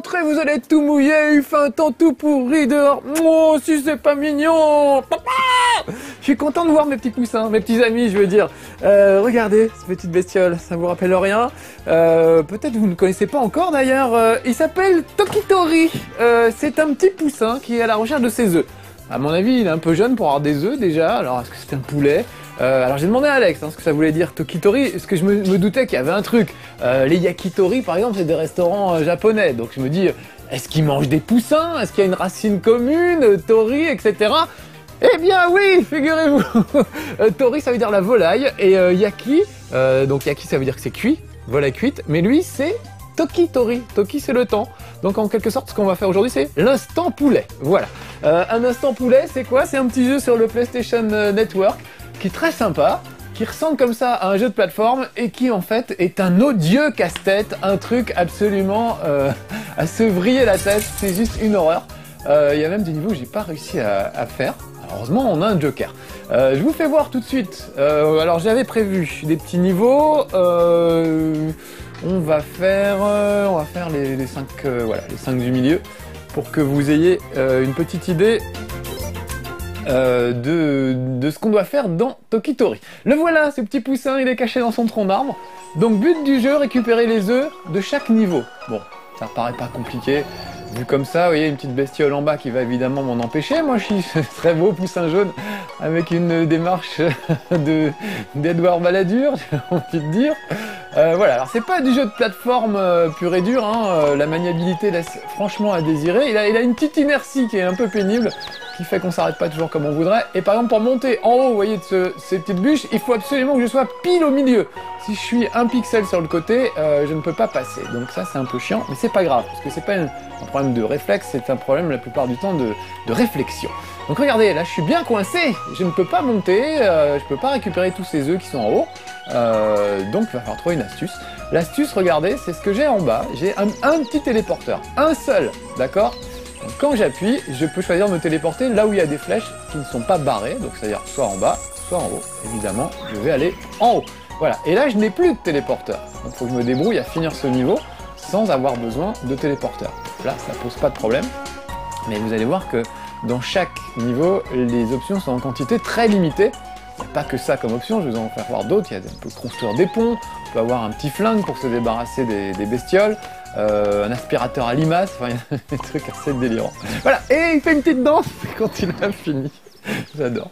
rentrez, vous allez être tout mouillé, il fait un temps tout pourri dehors. Oh, si c'est pas mignon. Papa, je suis content de voir mes petits poussins, mes petits amis, je veux dire. Regardez, cette petite bestiole, ça vous rappelle rien. Peut-être vous ne connaissez pas encore d'ailleurs. Il s'appelle Tokitori. C'est un petit poussin qui est à la recherche de ses œufs. À mon avis, il est un peu jeune pour avoir des œufs déjà. Alors, est-ce que c'est un poulet? Alors j'ai demandé à Alex ce que ça voulait dire Tokitori, est-ce que je me doutais qu'il y avait un truc. Les yakitori par exemple, c'est des restaurants japonais, donc je me dis, est-ce qu'ils mangent des poussins? Est-ce qu'il y a une racine commune, tori, etc. Eh bien oui, figurez-vous. Tori ça veut dire la volaille, et yaki, donc yaki ça veut dire que c'est cuit, volaille cuite, mais lui c'est Tokitori, Toki c'est le temps. Donc en quelque sorte ce qu'on va faire aujourd'hui c'est l'instant poulet, voilà. Un instant poulet c'est quoi? C'est un petit jeu sur le PlayStation Network, qui est très sympa, qui ressemble comme ça à un jeu de plateforme et qui en fait est un odieux casse-tête, un truc absolument à se vriller la tête, c'est juste une horreur. Il y a même des niveaux que j'ai pas réussi à faire. Alors, heureusement on a un joker. Je vous fais voir tout de suite. Alors j'avais prévu des petits niveaux. On va faire les 5 voilà, les 5 du milieu pour que vous ayez une petite idée de ce qu'on doit faire dans Tokitori. Le voilà, ce petit poussin, il est caché dans son tronc d'arbre. Donc but du jeu, récupérer les œufs de chaque niveau. Bon, ça paraît pas compliqué. Vu comme ça, vous voyez une petite bestiole en bas qui va évidemment m'en empêcher. Moi je suis très beau poussin jaune avec une démarche d'Edouard Balladur, j'ai envie de dire. Voilà, alors c'est pas du jeu de plateforme pur et dur, hein. La maniabilité laisse franchement à désirer. Il a une petite inertie qui est un peu pénible, qui fait qu'on s'arrête pas toujours comme on voudrait. Et par exemple pour monter en haut, vous voyez, de ces petites bûches, il faut absolument que je sois pile au milieu. Si je suis un pixel sur le côté, je ne peux pas passer. Donc ça c'est un peu chiant, mais c'est pas grave, parce que c'est pas un problème de réflexe, c'est un problème la plupart du temps de réflexion. Donc regardez, là je suis bien coincé, je ne peux pas monter, je peux pas récupérer tous ces œufs qui sont en haut, donc il va falloir trouver une astuce. L'astuce, regardez, c'est ce que j'ai en bas, j'ai un petit téléporteur, un seul, d'accord? Donc quand j'appuie, je peux choisir de me téléporter là où il y a des flèches qui ne sont pas barrées, donc c'est-à-dire soit en bas, soit en haut. Évidemment, je vais aller en haut. Voilà, et là je n'ai plus de téléporteur, donc il faut que je me débrouille à finir ce niveau sans avoir besoin de téléporteur. Là, ça pose pas de problème, mais vous allez voir que dans chaque niveau, les options sont en quantité très limitée. Il n'y a pas que ça comme option, je vais en faire voir d'autres. On peut construire des ponts, on peut avoir un petit flingue pour se débarrasser des bestioles, un aspirateur à limaces, enfin il y a des trucs assez délirants. Voilà, et il fait une petite danse quand il a fini. J'adore.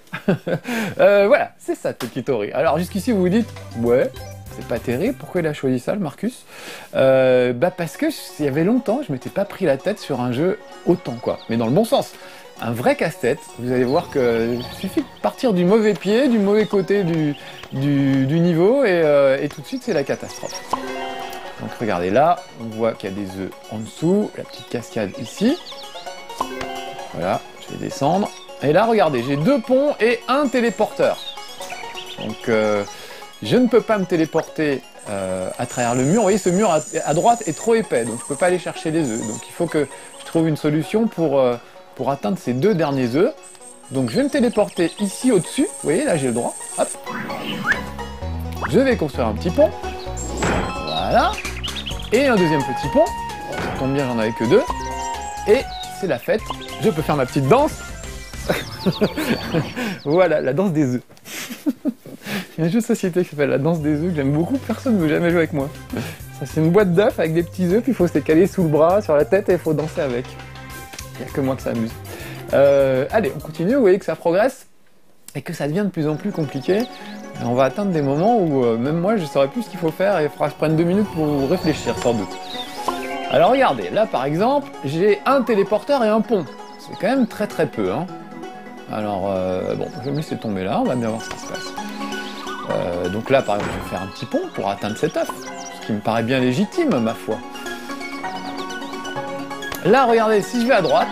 Voilà, c'est ça Tokitori. Alors jusqu'ici vous vous dites, ouais, c'est pas terrible, pourquoi il a choisi ça le Marcus? Bah parce que il y avait longtemps, je m'étais pas pris la tête sur un jeu autant quoi, mais dans le bon sens. Un vrai casse-tête, vous allez voir que il suffit de partir du mauvais pied, du mauvais côté du niveau et tout de suite c'est la catastrophe. Donc regardez là, on voit qu'il y a des œufs en dessous, la petite cascade ici. Voilà, je vais descendre. Et là regardez, j'ai 2 ponts et un téléporteur. Donc je ne peux pas me téléporter à travers le mur. Vous voyez ce mur à droite est trop épais, donc je ne peux pas aller chercher les œufs. Donc il faut que je trouve une solution pour atteindre ces 2 derniers œufs. Donc je vais me téléporter ici au-dessus, vous voyez là j'ai le droit, hop. Je vais construire un petit pont, voilà, et un deuxième petit pont, bon, ça tombe bien j'en avais que 2, et c'est la fête, je peux faire ma petite danse, voilà, la danse des œufs. Il y a un jeu de société qui s'appelle la danse des œufs que j'aime beaucoup, personne ne veut jamais jouer avec moi. Ça c'est une boîte d'œufs avec des petits œufs, puis il faut se les caler sous le bras, sur la tête, et il faut danser avec. Il n'y a que moi que ça amuse. Allez, on continue, vous voyez que ça progresse et que ça devient de plus en plus compliqué. Et on va atteindre des moments où même moi je ne saurais plus ce qu'il faut faire et il faudra que je prenne 2 minutes pour réfléchir sans doute. Alors regardez, là par exemple, j'ai un téléporteur et un pont. C'est quand même très très peu. Hein. Alors bon, je vais me laisser tomber là, on va bien voir ce qui se passe. Donc là par exemple, je vais faire un petit pont pour atteindre cet œuf, ce qui me paraît bien légitime ma foi. Là, regardez, si je vais à droite,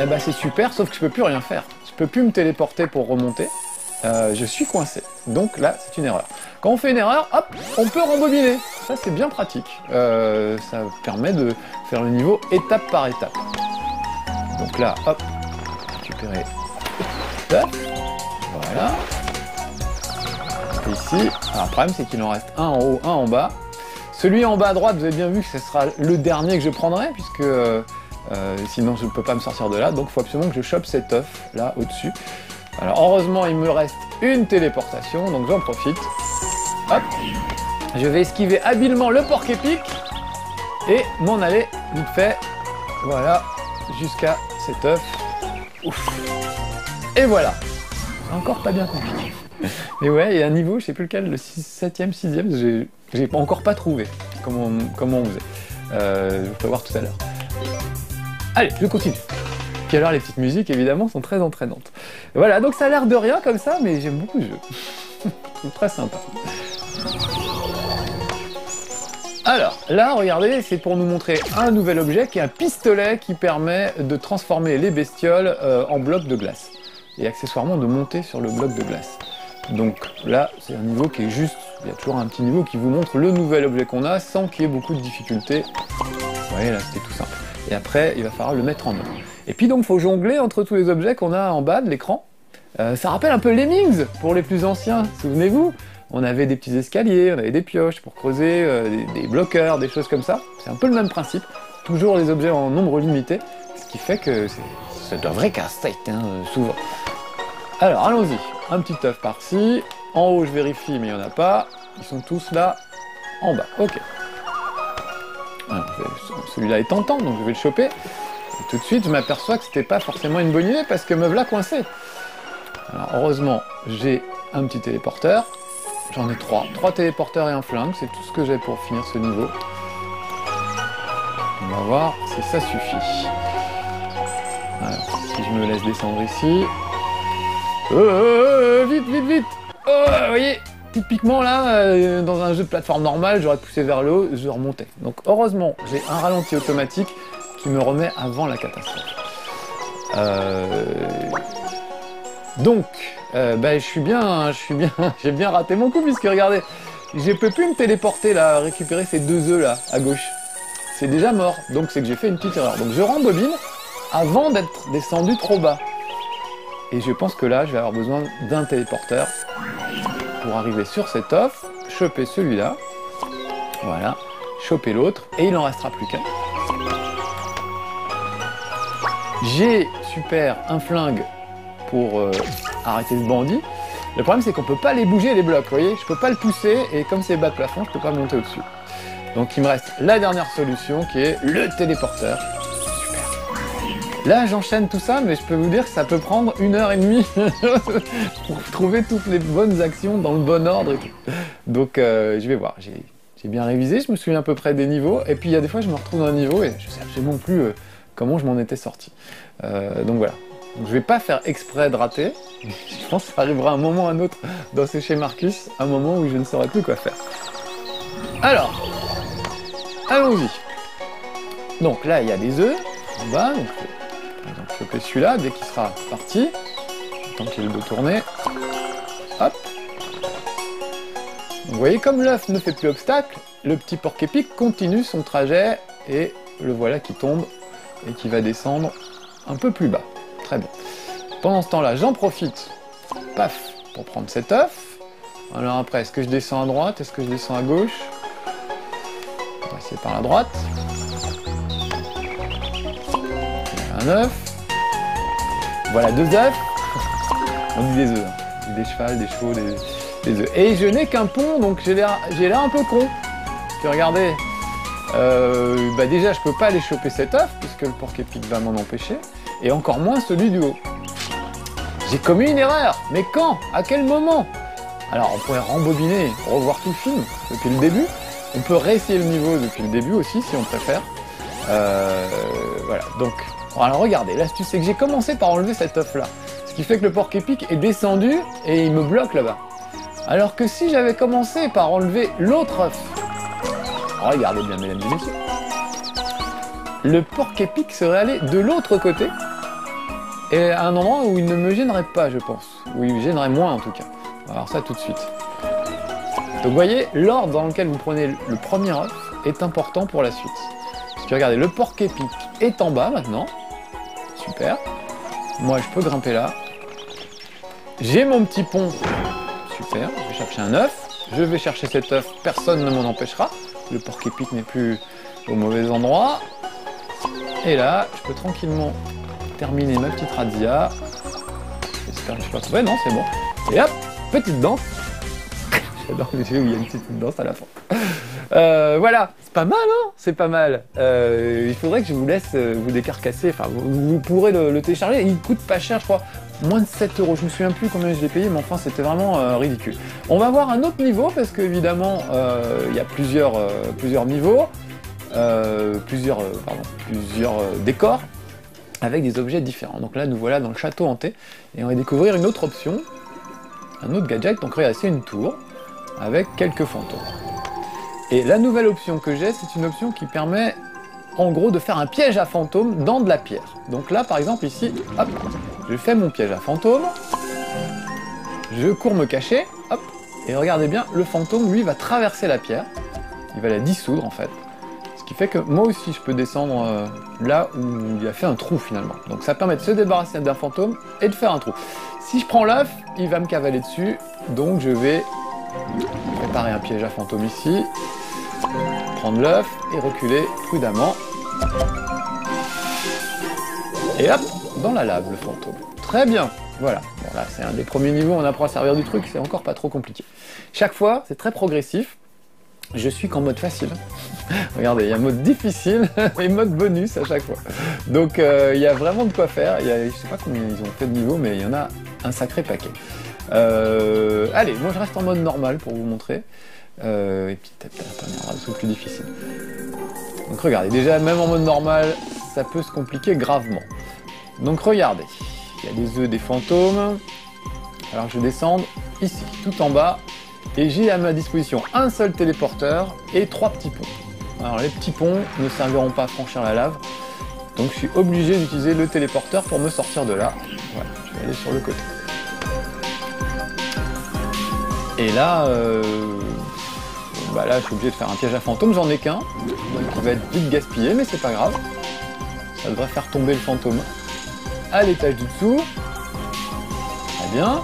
eh ben c'est super, sauf que je peux plus rien faire. Je peux plus me téléporter pour remonter. Je suis coincé. Donc là, c'est une erreur. Quand on fait une erreur, hop, on peut rembobiner. Ça, c'est bien pratique. Ça permet de faire le niveau étape par étape. Donc là, hop, récupérer. Hop, voilà. Et ici, alors, le problème, c'est qu'il en reste un en haut, un en bas. Celui en bas à droite, vous avez bien vu que ce sera le dernier que je prendrai, puisque sinon je ne peux pas me sortir de là, donc il faut absolument que je chope cet œuf là au-dessus. Alors heureusement il me reste une téléportation, donc j'en profite. Hop, je vais esquiver habilement le porc-épic et m'en aller vite fait, voilà, jusqu'à cet œuf. Ouf. Et voilà, encore pas bien compliqué. Mais ouais, il y a un niveau, je sais plus lequel, le 7ème, 6ème, j'ai encore pas trouvé comment on faisait. Je peux voir tout à l'heure. Allez, je continue. Puis alors les petites musiques évidemment sont très entraînantes. Voilà, donc ça a l'air de rien comme ça, mais j'aime beaucoup le jeu. C'est très sympa. Alors, là, regardez, c'est pour nous montrer un nouvel objet qui est un pistolet qui permet de transformer les bestioles en blocs de glace. Et accessoirement de monter sur le bloc de glace. Donc là, c'est un niveau qui est juste, il y a toujours un petit niveau qui vous montre le nouvel objet qu'on a sans qu'il y ait beaucoup de difficultés. Vous voyez, là, c'était tout simple. Et après, il va falloir le mettre en œuvre. Et puis donc, il faut jongler entre tous les objets qu'on a en bas de l'écran. Ça rappelle un peu Lemmings pour les plus anciens, souvenez-vous. On avait des petits escaliers, on avait des pioches pour creuser, des bloqueurs, des choses comme ça. C'est un peu le même principe, toujours les objets en nombre limité, ce qui fait que c'est un vrai casse-tête, hein, souvent. Alors, allons-y. Un petit œuf par-ci. En haut, je vérifie, mais il n'y en a pas. Ils sont tous là, en bas. Ok. Celui-là est tentant, donc je vais le choper. Et tout de suite, je m'aperçois que c'était pas forcément une bonne idée, parce que me voilà coincé. Alors, heureusement, j'ai un petit téléporteur. J'en ai 3. 3 téléporteurs et un flingue, c'est tout ce que j'ai pour finir ce niveau. On va voir si ça suffit. Alors, si je me laisse descendre ici... vite, vite, vite! Vous voyez, typiquement là, dans un jeu de plateforme normal, j'aurais poussé vers le haut, je remontais. Donc heureusement, j'ai un ralenti automatique qui me remet avant la catastrophe. Donc, j'ai bien raté mon coup, puisque regardez, je peux plus me téléporter là, récupérer ces 2 œufs là, à gauche. C'est déjà mort, donc c'est que j'ai fait une petite erreur. Donc je rembobine avant d'être descendu trop bas. Et je pense que là, je vais avoir besoin d'un téléporteur pour arriver sur cet œuf, choper celui-là, voilà, choper l'autre, et il en restera plus qu'un. J'ai, super, un flingue pour arrêter ce bandit. Le problème, c'est qu'on peut pas les bouger, les blocs, vous voyez, je peux pas le pousser, et comme c'est bas de plafond, je peux pas monter au-dessus. Donc il me reste la dernière solution, qui est le téléporteur. Là, j'enchaîne tout ça, mais je peux vous dire que ça peut prendre 1h30 pour trouver toutes les bonnes actions dans le bon ordre et tout. Donc, je vais voir. J'ai bien révisé, je me souviens à peu près des niveaux, et puis il y a des fois, je me retrouve dans un niveau et je sais absolument plus comment je m'en étais sorti. Donc voilà. Donc, je vais pas faire exprès de rater. Je pense que ça arrivera un moment ou un autre dans ce chez Marcus, un moment où je ne saurais plus quoi faire. Alors, allons-y. Donc là, il y a des œufs en bas, donc choper celui-là dès qu'il sera parti. Tant qu'il est le dos tourné. Hop. Vous voyez, comme l'œuf ne fait plus obstacle, le petit porc-épic continue son trajet et le voilà qui tombe et qui va descendre un peu plus bas. Très bien. Pendant ce temps-là, j'en profite, paf, pour prendre cet œuf. Alors après, est-ce que je descends à droite? Est-ce que je descends à gauche? On va essayer par la droite. Un œuf. Voilà 2 œufs. On dit des œufs, hein. Des chevals, des chevaux, des œufs. Et je n'ai qu'un pont, donc j'ai l'air un peu con. Puis regardez, déjà je peux pas aller choper cet œuf, puisque le porc-épic va m'en empêcher, et encore moins celui du haut. J'ai commis une erreur, mais quand? À quel moment? Alors on pourrait rembobiner, revoir tout le film depuis le début. On peut réessayer le niveau depuis le début aussi, si on préfère. Voilà, donc... Alors regardez, l'astuce c'est que j'ai commencé par enlever cet œuf là, ce qui fait que le porc-épic est descendu et il me bloque là-bas. Alors que si j'avais commencé par enlever l'autre œuf, regardez bien mesdames et messieurs, le porc-épic serait allé de l'autre côté et à un endroit où il ne me gênerait pas, je pense, où il me gênerait moins en tout cas. On va voir ça tout de suite. Donc vous voyez, l'ordre dans lequel vous prenez le premier œuf est important pour la suite. Parce que regardez, le porc-épic est en bas maintenant. Super. Moi, je peux grimper là. J'ai mon petit pont. Super. Je vais chercher un œuf. Je vais chercher cet œuf. Personne ne m'en empêchera. le porc-épic n'est plus au mauvais endroit. Et là, je peux tranquillement terminer ma petite razzia. J'espère que je peux retrouver. Non, c'est bon. Et hop, petite danse. J'adore les jeux où il y a une petite danse à la fin. Voilà, c'est pas mal, hein? C'est pas mal. Il faudrait que je vous laisse vous décarcasser. Enfin, vous pourrez le télécharger. Il coûte pas cher, je crois. Moins de 7 €. Je me souviens plus combien je l'ai payé, mais enfin, c'était vraiment ridicule. On va voir un autre niveau, parce qu'évidemment, il y a plusieurs niveaux. Plusieurs décors avec des objets différents. Donc là, nous voilà dans le château hanté et on va découvrir une autre option, un autre gadget. Donc regardez, c'est une tour avec quelques fantômes. Et la nouvelle option que j'ai, c'est une option qui permet en gros de faire un piège à fantômes dans de la pierre. Donc là, par exemple, ici, hop, je fais mon piège à fantôme, je cours me cacher, hop, et regardez bien, le fantôme, lui, va traverser la pierre, il va la dissoudre en fait. Ce qui fait que moi aussi je peux descendre là où il a fait un trou finalement. Donc ça permet de se débarrasser d'un fantôme et de faire un trou. Si je prends l'œuf, il va me cavaler dessus, donc je vais préparer un piège à fantôme ici, prendre l'œuf et reculer prudemment. Et hop, dans la lave le fantôme. Très bien, voilà. Bon là c'est un des premiers niveaux, on apprend à servir du truc, c'est encore pas trop compliqué. Chaque fois, c'est très progressif. Je suis qu'en mode facile. Regardez, il y a mode difficile et mode bonus à chaque fois. Donc il y a vraiment de quoi faire. Je sais pas combien ils ont fait de niveaux, mais il y en a un sacré paquet. Allez, moi je reste en mode normal pour vous montrer. Et puis peut-être on aura des trucs plus difficiles. Donc regardez, déjà même en mode normal, ça peut se compliquer gravement. Donc regardez, il y a les œufs des fantômes. Alors je vais descendre ici, tout en bas. Et j'ai à ma disposition un seul téléporteur et 3 petits ponts. Alors les petits ponts ne serviront pas à franchir la lave, donc je suis obligé d'utiliser le téléporteur pour me sortir de là. Voilà, je vais aller sur le côté. Et là, là je suis obligé de faire un piège à fantôme, j'en ai qu'un, donc il va être vite gaspillé, mais c'est pas grave. Ça devrait faire tomber le fantôme à l'étage du dessous. Très bien.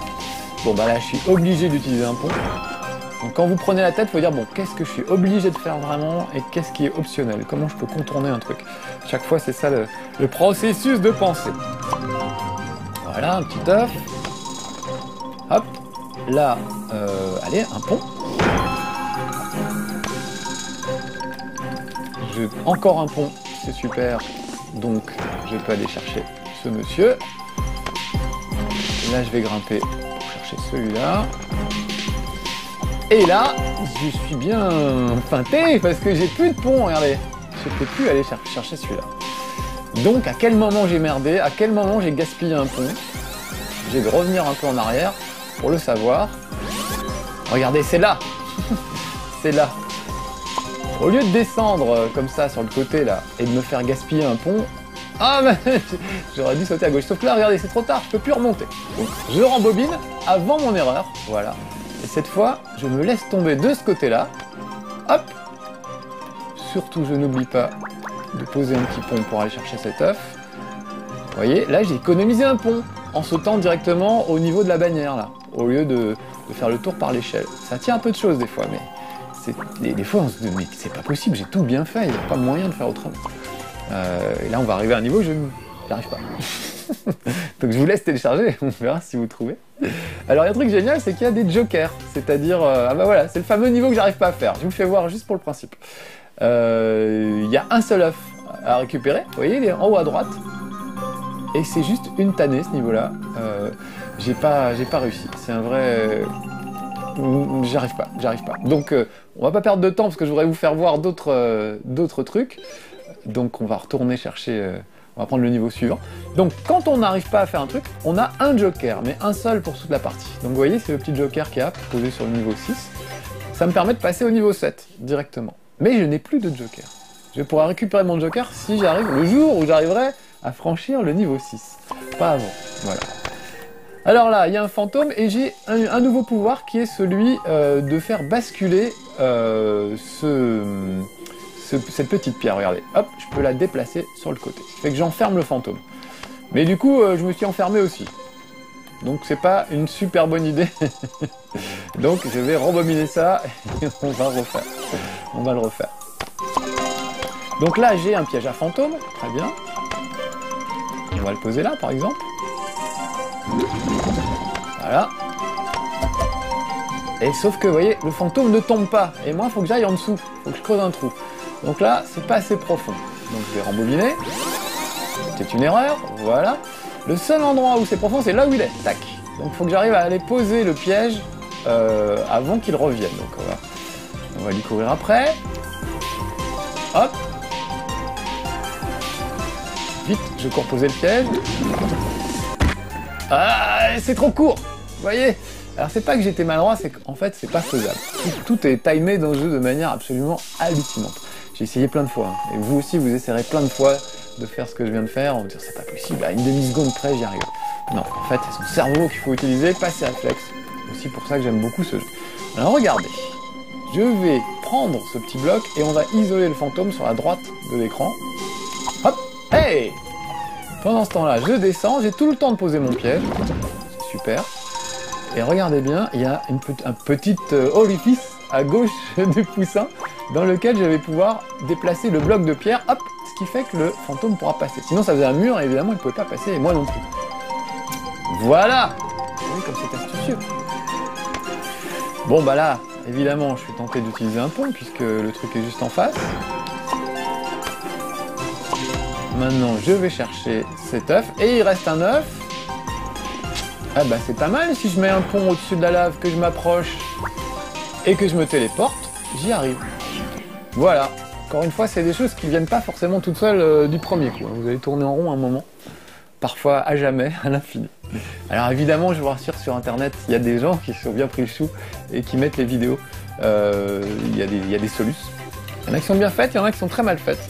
Bon bah là je suis obligé d'utiliser un pont. Donc quand vous prenez la tête, il faut dire bon, qu'est-ce que je suis obligé de faire vraiment et qu'est-ce qui est optionnel? Comment je peux contourner un truc? Chaque fois c'est ça le processus de pensée. Voilà, un petit œuf. Hop. Là, allez, un pont. Encore un pont, c'est super. Donc je peux aller chercher ce monsieur. Là je vais grimper pour chercher celui-là. Et là, je suis bien feinté parce que j'ai plus de pont, regardez. Je peux plus aller chercher celui-là. Donc à quel moment j'ai merdé, à quel moment j'ai gaspillé un pont? J'ai de revenir un peu en arrière pour le savoir. Regardez, c'est là. C'est là. Au lieu de descendre comme ça sur le côté là et de me faire gaspiller un pont, ah ben, j'aurais dû sauter à gauche. Sauf que là, regardez, c'est trop tard, je peux plus remonter. Donc je rembobine avant mon erreur, voilà. Et cette fois, je me laisse tomber de ce côté-là. Hop. Surtout, je n'oublie pas de poser un petit pont pour aller chercher cet œuf. Vous voyez, là, j'ai économisé un pont en sautant directement au niveau de la bannière, là, au lieu de faire le tour par l'échelle. Ça tient un peu de choses des fois, mais des fois, on se dit, mais c'est pas possible, j'ai tout bien fait, il n'y a pas moyen de faire autrement. Et là, on va arriver à un niveau où je n'arrive pas. Donc je vous laisse télécharger, on verra si vous trouvez. Alors il y a un truc génial, c'est qu'il y a des jokers, c'est-à-dire, ah bah voilà, c'est le fameux niveau que j'arrive pas à faire. Je vous fais voir juste pour le principe. Il y a un seul œuf à récupérer, vous voyez, il est en haut à droite. Et c'est juste une tannée ce niveau-là. J'ai pas réussi, c'est un vrai... J'arrive pas. Donc on va pas perdre de temps parce que je voudrais vous faire voir d'autres trucs. Donc on va retourner chercher... on va prendre le niveau suivant. Donc quand on n'arrive pas à faire un truc, on a un joker, mais un seul pour toute la partie. Donc vous voyez, c'est le petit joker qu'il y a posé sur le niveau 6. Ça me permet de passer au niveau 7 directement. Mais je n'ai plus de joker. Je pourrai récupérer mon joker si j'arrive le jour où j'arriverai à franchir le niveau 6. Pas avant, voilà. Alors là, il y a un fantôme et j'ai un nouveau pouvoir qui est celui de faire basculer cette petite pierre, regardez, hop, je peux la déplacer sur le côté. Ça fait que j'enferme le fantôme. Mais du coup, je me suis enfermé aussi. donc c'est pas une super bonne idée. Donc je vais rembobiner ça et on va refaire. On va le refaire. Donc là j'ai un piège à fantôme, très bien. On va le poser là par exemple. Voilà. Et sauf que vous voyez, le fantôme ne tombe pas. Et moi il faut que j'aille en dessous, il faut que je creuse un trou. Donc là c'est pas assez profond. Donc je vais rembobiner. C'est une erreur, voilà. Le seul endroit où c'est profond c'est là où il est. Tac. Donc il faut que j'arrive à aller poser le piège avant qu'il revienne. Donc on va lui courir après. Hop. Vite, je cours poser le piège. Ah, c'est trop court. Vous voyez? Alors c'est pas que j'étais maladroit, c'est qu'en fait c'est pas faisable. Tout est timé dans le jeu de manière absolument hallucinante. J'ai essayé plein de fois, hein. Et vous aussi vous essayerez plein de fois de faire ce que je viens de faire. On va dire c'est pas possible, à une demi-seconde près j'y arrive. Non, en fait c'est son cerveau qu'il faut utiliser, pas ses réflexes. C'est aussi pour ça que j'aime beaucoup ce jeu. Alors regardez, je vais prendre ce petit bloc et on va isoler le fantôme sur la droite de l'écran. Hop, hey! Pendant ce temps-là, je descends, j'ai tout le temps de poser mon piège. C'est super. Et regardez bien, il y a un petit orifice à gauche du poussin dans lequel je vais pouvoir déplacer le bloc de pierre, hop, ce qui fait que le fantôme pourra passer. Sinon ça faisait un mur et évidemment il ne pouvait pas passer et moi non plus. Voilà! Vous voyez comme c'est astucieux. Bon bah là, évidemment je suis tenté d'utiliser un pont puisque le truc est juste en face. Maintenant je vais chercher cet œuf et il reste un œuf. Ah bah c'est pas mal si je mets un pont au-dessus de la lave, que je m'approche et que je me téléporte, j'y arrive. Voilà. Encore une fois, c'est des choses qui viennent pas forcément toutes seules du premier coup. Vous allez tourner en rond un moment, parfois à jamais, à l'infini. Alors évidemment, je vous rassure, sur internet, il y a des gens qui se sont bien pris le chou et qui mettent les vidéos. Il y a des solutions. Il y en a qui sont bien faites, il y en a qui sont très mal faites.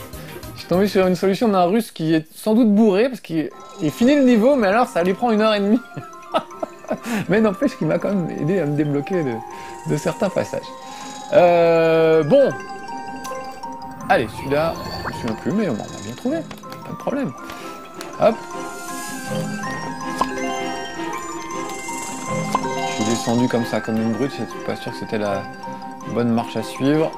Je suis tombé sur une solution d'un russe qui est sans doute bourré parce qu'il finit le niveau, mais alors ça lui prend 1h30. Mais n'empêche qu'il m'a quand même aidé à me débloquer de certains passages. Bon. Allez, celui-là, je me souviens plus, mais on l'a bien trouvé. Pas de problème. Hop. Je suis descendu comme ça, comme une brute. Je suis pas sûr que c'était la bonne marche à suivre.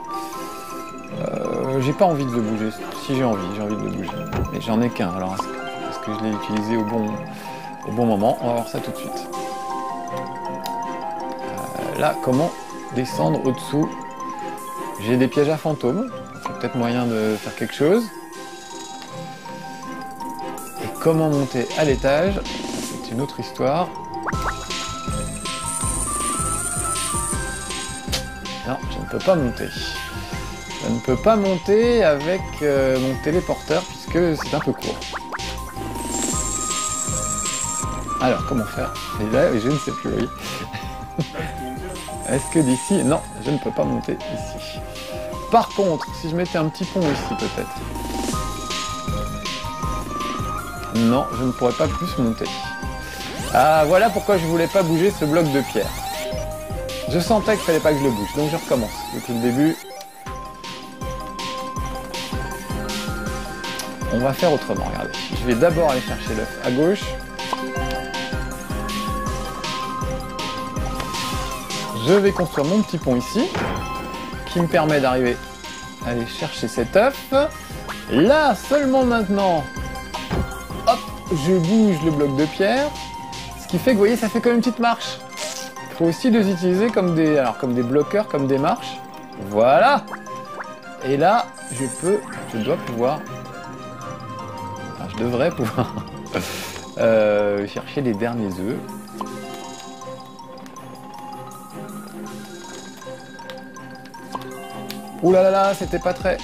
J'ai pas envie de le bouger. Si j'ai envie de le bouger. Mais j'en ai qu'un. Alors, est-ce que je l'ai utilisé au bon moment? On va voir ça tout de suite. Là, comment descendre au-dessous? J'ai des pièges à fantômes. Il y a peut-être moyen de faire quelque chose. Et comment monter à l'étage? C'est une autre histoire. Non, je ne peux pas monter. Je ne peux pas monter avec mon téléporteur puisque c'est un peu court. Alors, comment faire? Et là, je ne sais plus, oui. Est-ce que d'ici... Non, je ne peux pas monter ici. Par contre, si je mettais un petit pont ici, peut-être. Non, je ne pourrais pas plus monter. Ah, voilà pourquoi je voulais pas bouger ce bloc de pierre. Je sentais qu'il fallait pas que je le bouge, donc je recommence depuis le début. On va faire autrement, regardez. Je vais d'abord aller chercher l'œuf à gauche. Je vais construire mon petit pont ici, qui me permet d'arriver à aller chercher cet œuf. Là, seulement maintenant, hop, je bouge le bloc de pierre, ce qui fait que, vous voyez, ça fait comme une petite marche. Il faut aussi les utiliser comme des bloqueurs, comme des marches. Voilà. Et là, je dois pouvoir, enfin, je devrais pouvoir chercher les derniers œufs. Ouh là là là, c'était pas très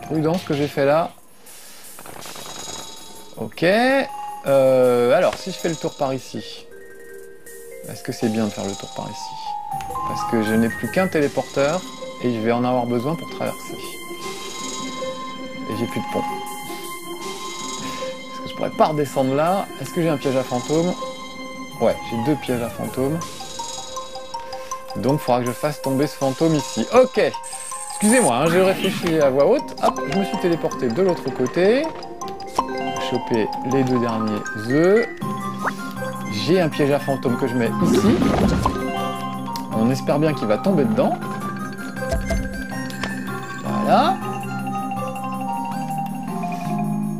prudent ce que j'ai fait là. Ok. Alors, si je fais le tour par ici, est-ce que c'est bien de faire le tour par ici? Parce que je n'ai plus qu'un téléporteur et je vais en avoir besoin pour traverser. Et j'ai plus de pont. Est-ce que je pourrais pas redescendre là? Est-ce que j'ai un piège à fantôme? Ouais, j'ai 2 pièges à fantôme. Donc il faudra que je fasse tomber ce fantôme ici. Ok. Excusez-moi, hein, je réfléchis à voix haute. Hop, je me suis téléporté de l'autre côté. Choper les 2 derniers œufs. J'ai un piège à fantôme que je mets ici. On espère bien qu'il va tomber dedans. Voilà.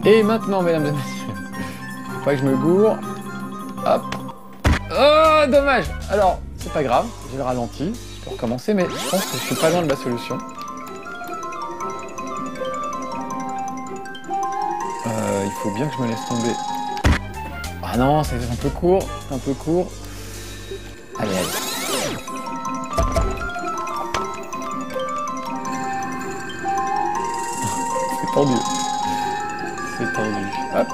Et maintenant, mesdames et messieurs, faut pas que je me gourre. Hop. Oh, dommage. Alors, c'est pas grave, j'ai le ralenti. Je peux recommencer, mais je pense que je suis pas loin de la solution. Il faut bien que je me laisse tomber. Ah non, c'est un peu court, c'est un peu court. Allez, allez. C'est tendu. C'est tendu. Hop.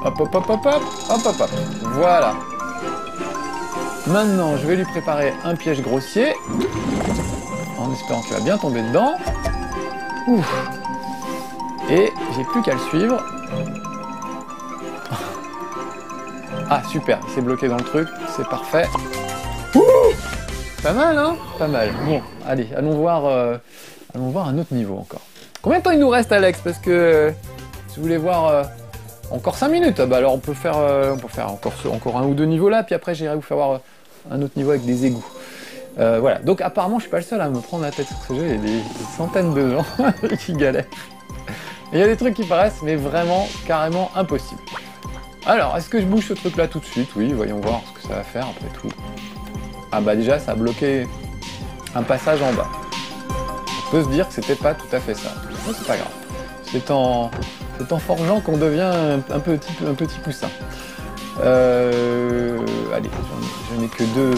Hop, hop, hop, hop, hop, hop, hop, hop. Voilà. Maintenant, je vais lui préparer un piège grossier. En espérant qu'il va bien tomber dedans. Ouf. Et j'ai plus qu'à le suivre. Ah super, il s'est bloqué dans le truc, c'est parfait. Ouh, pas mal hein. Pas mal. Bon, allez, allons voir un autre niveau encore. Combien de temps il nous reste Alex? Parce que je voulais voir encore 5 minutes. Ah bah alors on peut faire encore un ou deux niveaux là, puis après j'irai vous faire voir un autre niveau avec des égouts. Voilà, donc apparemment je suis pas le seul à me prendre la tête sur ce jeu, il y a des centaines de gens qui galèrent. Il y a des trucs qui paraissent mais vraiment carrément impossibles. Alors, est-ce que je bouge ce truc là tout de suite? Oui, voyons voir ce que ça va faire après tout. Ah bah déjà ça a bloqué un passage en bas. On peut se dire que c'était pas tout à fait ça. Mais c'est pas grave. C'est en forgeant qu'on devient un petit poussin. Allez, j'en ai que deux.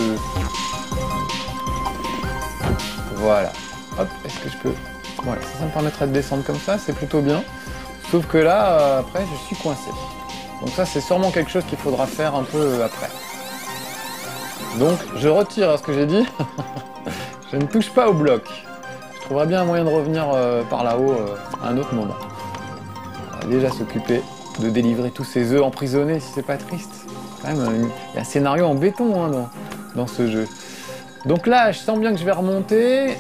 Voilà. Hop, est-ce que je peux... Voilà, ça me permettrait de descendre comme ça, c'est plutôt bien. Sauf que là, après, je suis coincé. Donc ça, c'est sûrement quelque chose qu'il faudra faire un peu après. Donc, je retire ce que j'ai dit. Je ne touche pas au bloc. Je trouverais bien un moyen de revenir par là-haut à un autre moment. On va déjà s'occuper de délivrer tous ces œufs emprisonnés, si c'est pas triste. Quand même, il y a un scénario en béton hein, dans ce jeu. Donc là, je sens bien que je vais remonter.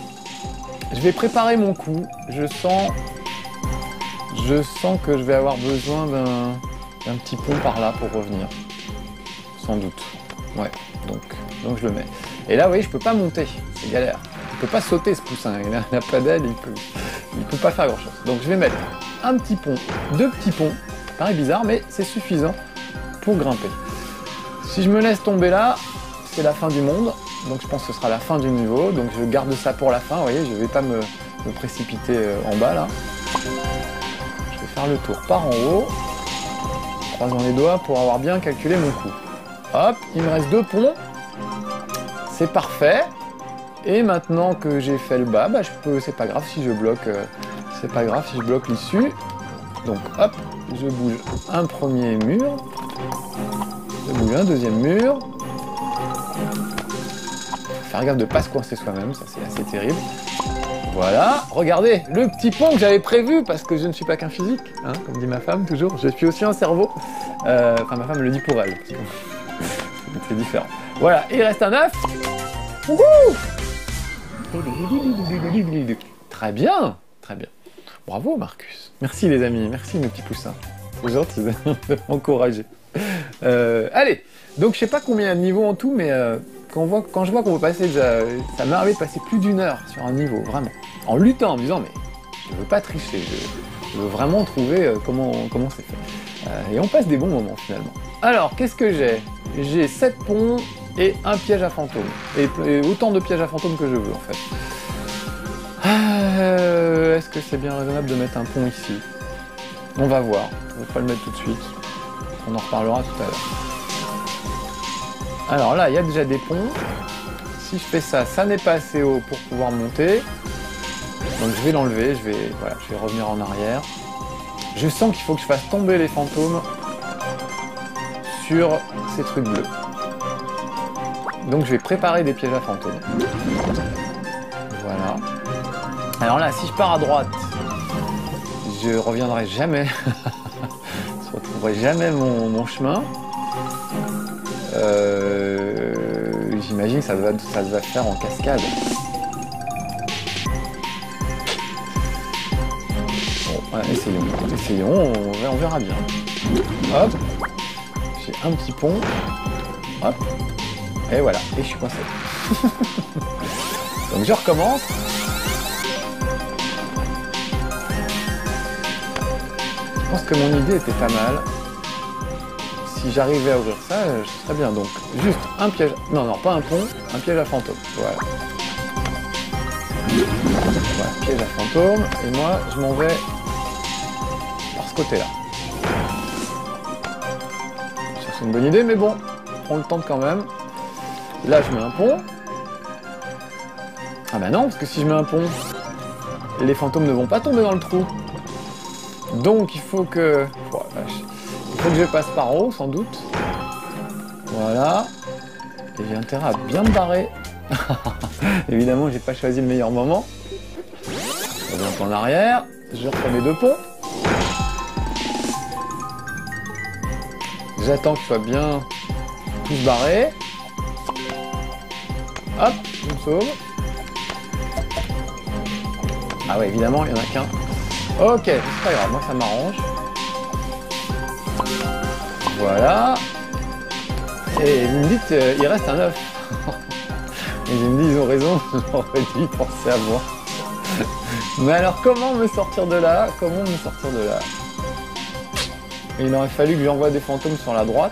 Je vais préparer mon coup. Je sens que je vais avoir besoin d'un petit pont par là pour revenir. Sans doute. Ouais, donc je le mets. Et là, vous voyez, je peux pas monter. C'est galère. Il peut pas sauter ce poussin. Il n'a pas d'aile, il peut pas faire grand chose. Donc je vais mettre un petit pont, deux petits ponts. Ça paraît bizarre, mais c'est suffisant pour grimper. Si je me laisse tomber là, c'est la fin du monde. Donc je pense que ce sera la fin du niveau. Donc je garde ça pour la fin. Vous voyez, je vais pas me précipiter en bas là. Je vais faire le tour par en haut. Croisant les doigts pour avoir bien calculé mon coup. Hop, il me reste deux ponts. C'est parfait. Et maintenant que j'ai fait le bas, bah, c'est pas grave si je bloque. C'est pas grave si je bloque l'issue. Donc hop, je bouge un premier mur. Je bouge un deuxième mur. Faire gaffe de ne pas se coincer soi-même, ça c'est assez terrible. Voilà, regardez, le petit pont que j'avais prévu, parce que je ne suis pas qu'un physique, hein, comme dit ma femme toujours, je suis aussi un cerveau. Enfin, ma femme le dit pour elle, c'est différent. Voilà, il reste un œuf. Très bien, très bien. Bravo Marcus. Merci les amis, merci mes petits poussins. C'est gentil de m'encourager. Allez, donc je sais pas combien il y a de niveaux en tout, mais quand je vois qu'on peut passer, ça m'est arrivé de passer plus d'une heure sur un niveau, vraiment. En luttant, en me disant, mais je veux pas tricher, je veux vraiment trouver comment c'est fait. Et on passe des bons moments finalement. Alors, qu'est-ce que j'ai? J'ai 7 ponts et un piège à fantôme. Et autant de pièges à fantôme que je veux en fait. Est-ce que c'est bien raisonnable de mettre un pont ici? On va voir, je ne vais pas le mettre tout de suite. On en reparlera tout à l'heure. Alors là, il y a déjà des ponts. Si je fais ça, ça n'est pas assez haut pour pouvoir monter. Donc je vais l'enlever, je vais revenir en arrière. Je sens qu'il faut que je fasse tomber les fantômes sur ces trucs bleus. Donc je vais préparer des pièges à fantômes. Voilà. Alors là, si je pars à droite, je reviendrai jamais. Je retrouverai jamais mon chemin. J'imagine que ça va faire en cascade. Bon, voilà, essayons, on verra bien. Hop, J'ai un petit pont. Hop. Et voilà. Et je suis coincé. Donc je recommence. Je pense que mon idée était pas mal. Si j'arrivais à ouvrir ça, ce serait bien. Donc juste un piège... Non, non, pas un pont. Un piège à fantôme. Voilà. Voilà, piège à fantôme. Et moi, je m'en vais par ce côté-là. C'est une bonne idée, mais bon, on le tente quand même. Là, je mets un pont. Ah bah non, parce que si je mets un pont, les fantômes ne vont pas tomber dans le trou. Donc, il faut que... Oh, il faut que je passe par haut, sans doute. Voilà. Et j'ai intérêt à bien me barrer. Évidemment, j'ai pas choisi le meilleur moment. Je reviens en arrière. Je refais mes deux ponts. J'attends que je sois bien tous barré. Hop, je me sauve. Ah ouais, évidemment, il n'y en a qu'un. Ok, c'est pas grave, moi ça m'arrange. Voilà. Et vous me dites, il reste un œuf. Et je me dis, ils ont raison, j'aurais dû y penser avant. Mais alors, comment me sortir de là? Comment me sortir de là? Et il aurait fallu que j'envoie des fantômes sur la droite.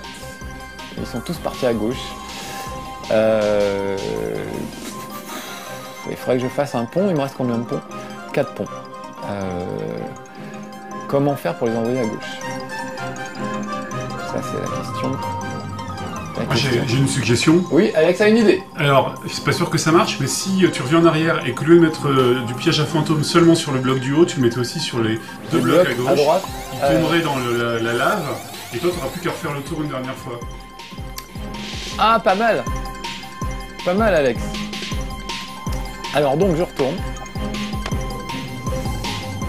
Ils sont tous partis à gauche. Il faudrait que je fasse un pont. Il me reste combien de ponts? 4 ponts. Comment faire pour les envoyer à gauche? Ça, c'est la question. J'ai une suggestion. Oui, Alex a une idée. Alors, c'est pas sûr que ça marche, mais si tu reviens en arrière et que au lieu de mettre du piège à fantôme seulement sur le bloc du haut, tu le mettais aussi sur les deux blocs à gauche, à droite, il tomberait dans la lave, et toi, t'auras plus qu'à refaire le tour une dernière fois. Ah, pas mal. Pas mal, Alex. Alors, donc, je retourne.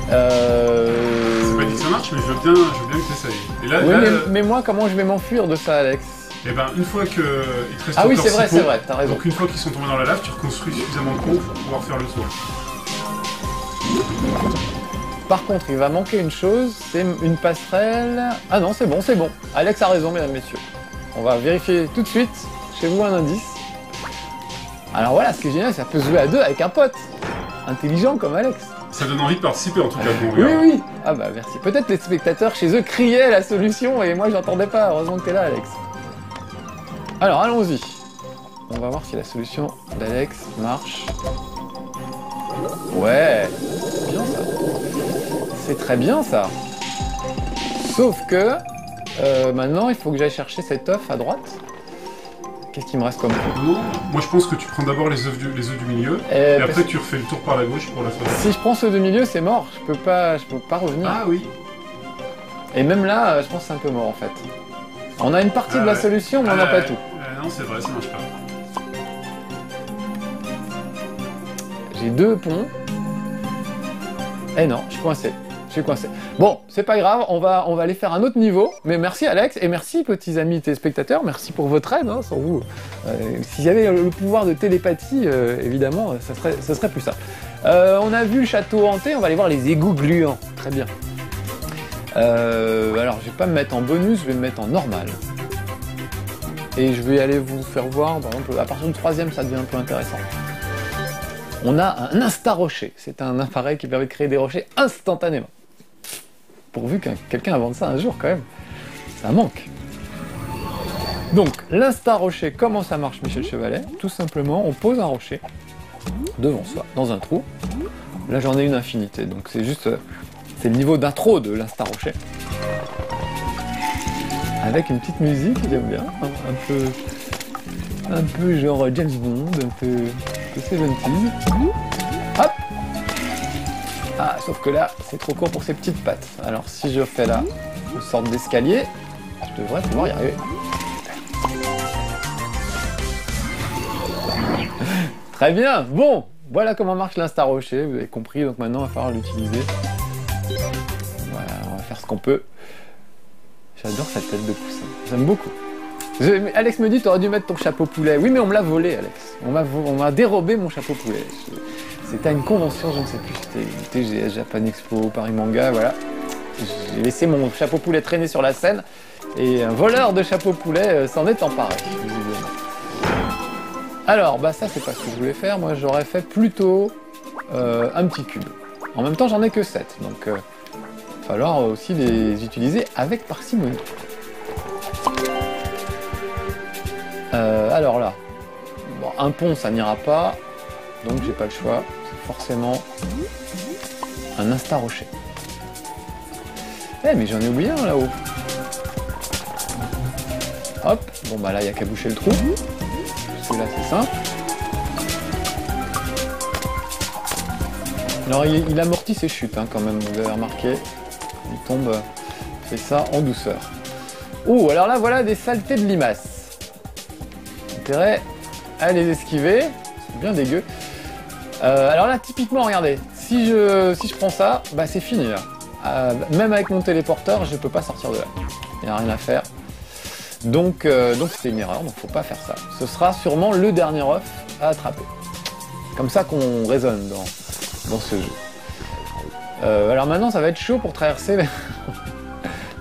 C'est pas dit que ça marche, mais je veux bien que t'essayes. Et là, oui, là, mais moi, comment je vais m'enfuir de ça, Alex? et ben, une fois qu'il te reste Ah oui, encore c'est vrai, 6 ponts, t'as raison. donc une fois qu'ils sont tombés dans la lave, tu reconstruis suffisamment de ponts pour pouvoir faire le tour. Par contre, il va manquer une chose, c'est une passerelle... Ah non, c'est bon, c'est bon. Alex a raison, mesdames, messieurs. On va vérifier tout de suite. Chez vous, un indice. Alors voilà, ce qui est génial, ça peut se jouer à deux avec un pote. Intelligent comme Alex. Ça donne envie de participer, en tout cas. Bon, Oui, oui. Ah bah merci. Peut-être les spectateurs chez eux criaient la solution et moi, j'entendais pas. Heureusement que t'es là, Alex. Alors, allons-y. On va voir si la solution d'Alex marche. Ouais, c'est bien ça. C'est très bien ça. Sauf que maintenant il faut que j'aille chercher cet œuf à droite. Qu'est-ce qu'il me reste comme point? Non, moi je pense que tu prends d'abord les œufs du milieu et après tu refais le tour par la gauche pour la faire. Si je prends ceux de milieu, c'est mort. Je peux pas revenir. Ah oui. Et même là, je pense que c'est un peu mort en fait. On a une partie de la solution, mais on n'a pas tout. Non, c'est vrai, ça marche pas. J'ai deux ponts. Eh non, je suis coincé. Je suis coincé. Bon, c'est pas grave, on va aller faire un autre niveau. Mais merci Alex, et merci petits amis téléspectateurs, merci pour votre aide, hein, sans vous. S'il y avait le pouvoir de télépathie, évidemment, ça serait plus simple. On a vu le château hanté, on va aller voir les égouts gluants. Très bien. Alors, je vais pas me mettre en bonus, je vais me mettre en normal. Et je vais aller vous faire voir, par exemple, à partir du 3e, ça devient un peu intéressant. On a un insta-rocher. C'est un appareil qui permet de créer des rochers instantanément. Pourvu que quelqu'un invente ça un jour, quand même. Ça manque. Donc, l'insta-rocher, comment ça marche, Michel Chevalet? Tout simplement, on pose un rocher devant soi, dans un trou. Là, j'en ai une infinité, donc c'est juste... c'est le niveau d'intro de l'insta-rocher. Avec une petite musique, j'aime bien, un peu genre James Bond, un peu 70s. Hop! Ah, sauf que là, c'est trop court pour ses petites pattes. Alors si je fais là une sorte d'escalier, je devrais pouvoir y arriver. Très bien! Bon, voilà comment marche l'insta-rocher, vous avez compris, donc maintenant il va falloir l'utiliser. Voilà, on va faire ce qu'on peut. J'adore cette tête de poussin, j'aime beaucoup. Alex me dit, t'aurais dû mettre ton chapeau poulet. Oui, mais on me l'a volé, Alex. On m'a dérobé mon chapeau poulet. C'était à une convention, je ne sais plus, c'était TGS, Japan Expo, Paris Manga, voilà. j'ai laissé mon chapeau poulet traîner sur la scène et un voleur de chapeau poulet s'en est emparé. Alors, bah ça c'est pas ce que je voulais faire, moi j'aurais fait plutôt un petit cube. En même temps j'en ai que 7, donc il va falloir aussi les utiliser avec parcimonie. Alors là, bon, un pont ça n'ira pas, donc j'ai pas le choix, c'est forcément un insta-rocher. Eh mais j'en ai oublié un là-haut. Hop, bon bah là il n'y a qu'à boucher le trou. Parce que là c'est simple. Alors il amortit ses chutes hein, quand même, vous avez remarqué. Il tombe, fait ça en douceur. Ouh, alors là voilà des saletés de limaces. Intérêt à les esquiver, c'est bien dégueu. Alors là typiquement regardez, si je prends ça, bah c'est fini là. Même avec mon téléporteur, je peux pas sortir de là. Il n'y a rien à faire. Donc c'était une erreur, donc faut pas faire ça. Ce sera sûrement le dernier œuf à attraper. Comme ça qu'on raisonne dans ce jeu. Alors maintenant ça va être chaud pour traverser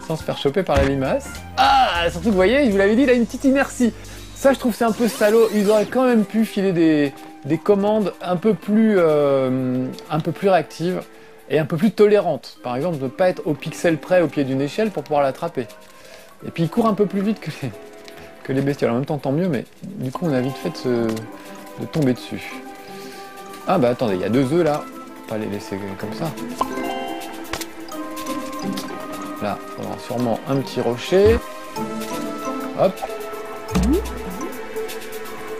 sans se faire choper par la limace. Ah, surtout que vous voyez, je vous l'avais dit, il a une petite inertie. Ça je trouve c'est un peu salaud, ils auraient quand même pu filer des commandes un peu plus réactives et un peu plus tolérantes. Par exemple, ne pas être au pixel près au pied d'une échelle pour pouvoir l'attraper. Et puis il court un peu plus vite que les bestioles. En même temps, tant mieux, mais du coup, on a vite fait de tomber dessus. Ah bah attendez, il y a 2 œufs là. On va pas les laisser comme ça. Là, il y aura sûrement un petit rocher. Hop.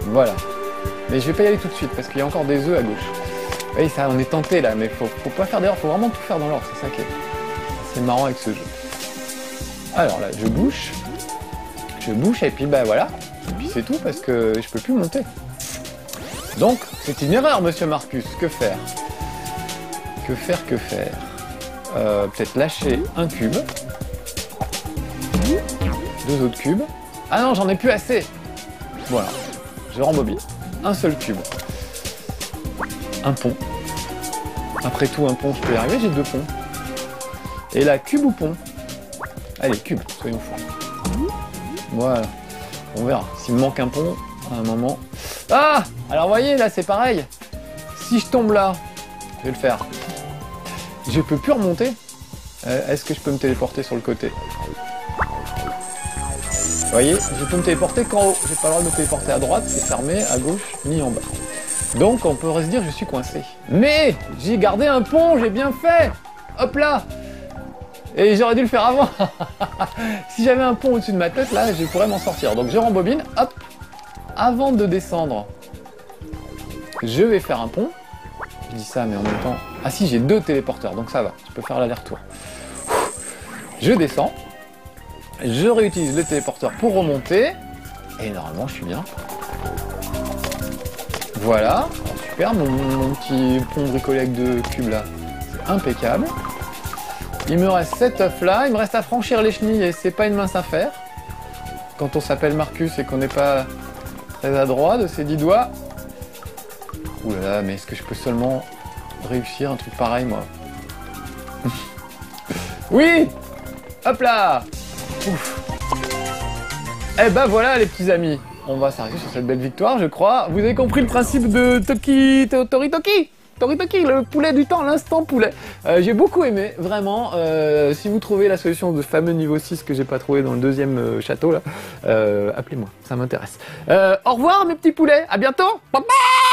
Voilà. Mais je vais pas y aller tout de suite parce qu'il y a encore des œufs à gauche. Vous voyez, ça, on est tenté là, mais faut pas faire d'erreur, faut vraiment tout faire dans l'ordre. C'est ça qui est assez marrant avec ce jeu. Alors là, je bouche et puis bah voilà, et puis c'est tout parce que je peux plus monter. Donc, c'est une erreur, monsieur Marcus, que faire? Que faire? Peut-être lâcher un cube, 2 autres cubes. Ah non, j'en ai plus assez. Voilà, je rembobine. Un seul cube. Un pont. Après tout, un pont, je peux y arriver, j'ai 2 ponts. Et là, cube ou pont? Allez, cube, soyons fous. Voilà, on verra. S'il me manque un pont, à un moment... Ah! Alors vous voyez, là c'est pareil. Si je tombe là, je vais le faire. Je peux plus remonter. Est-ce que je peux me téléporter sur le côté? Vous voyez, je peux me téléporter qu'en haut. J'ai pas le droit de me téléporter à droite, c'est fermé, à gauche, ni en bas. Donc on pourrait se dire que je suis coincé. Mais j'ai gardé un pont, j'ai bien fait. Hop là! Et j'aurais dû le faire avant. Si j'avais un pont au-dessus de ma tête, là, je pourrais m'en sortir. Donc je rembobine, hop. Avant de descendre, je vais faire un pont. Je dis ça, mais en même temps... Ah si, j'ai 2 téléporteurs, donc ça va. Je peux faire l'aller-retour. Je descends. Je réutilise le téléporteur pour remonter. Et normalement, je suis bien. Voilà. Alors, super, mon petit pont bricolé avec 2 cubes là. C'est impeccable. Il me reste 7 œufs là, il me reste à franchir les chenilles et c'est pas une mince affaire. Quand on s'appelle Marcus et qu'on n'est pas très adroit de ses 10 doigts. Ouh là là, mais est-ce que je peux seulement réussir un truc pareil moi? Oui! Hop là! Ouf. Eh ben voilà les petits amis, on va s'arrêter sur cette belle victoire je crois. Vous avez compris le principe de Toritoki, le poulet du temps, l'instant poulet. J'ai beaucoup aimé, vraiment. Si vous trouvez la solution de ce fameux niveau 6 que j'ai pas trouvé dans le 2e château là, appelez-moi, ça m'intéresse. Au revoir mes petits poulets, à bientôt. Bye bye.